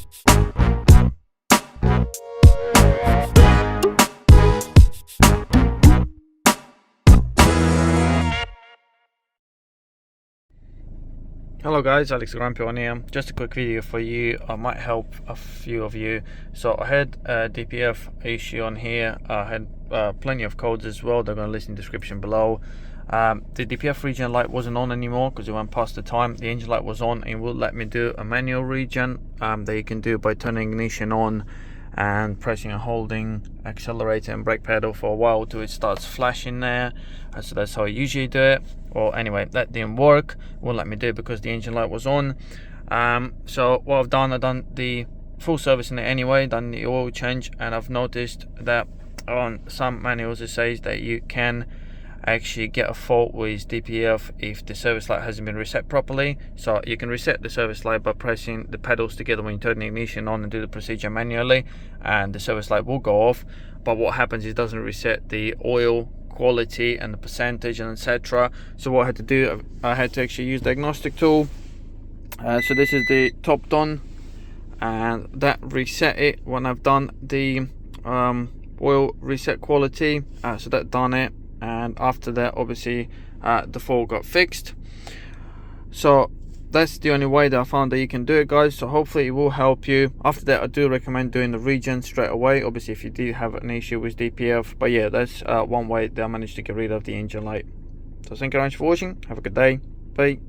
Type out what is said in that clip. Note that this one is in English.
Hello guys, AlexTheGrumpyOne here. Just a quick video for you. I might help a few of you. So I had a DPF issue on here. I had plenty of codes as well. They're going to list in the description below. The DPF regen light wasn't on anymore because it went past the time. The engine light was on, and it will let me do a manual regen that you can do by turning ignition on and pressing and holding accelerator and brake pedal for a while till it starts flashing there. So that's how I usually do it. Well, anyway, that didn't work. Won't let me do it because the engine light was on. So what I've done the full service in it anyway, done the oil change, and I've noticed that on some manuals it says that you can actually get a fault with DPF if the service light hasn't been reset properly. So you can reset the service light by pressing the pedals together when you turn the ignition on and do the procedure manually, and the service light will go off. But what happens is it doesn't reset the oil quality and the percentage and etc. So what I had to do, I had to actually use the diagnostic tool. So this is the Topdon, and that reset it when I've done the oil reset quality. So that done it, and after that obviously the fault got fixed. So that's the only way that I found that you can do it, guys. So hopefully it will help you. After that, I do recommend doing the regen straight away, obviously if you do have an issue with DPF. But yeah, that's one way that I managed to get rid of the engine light. So thank you very much for watching. Have a good day. Bye.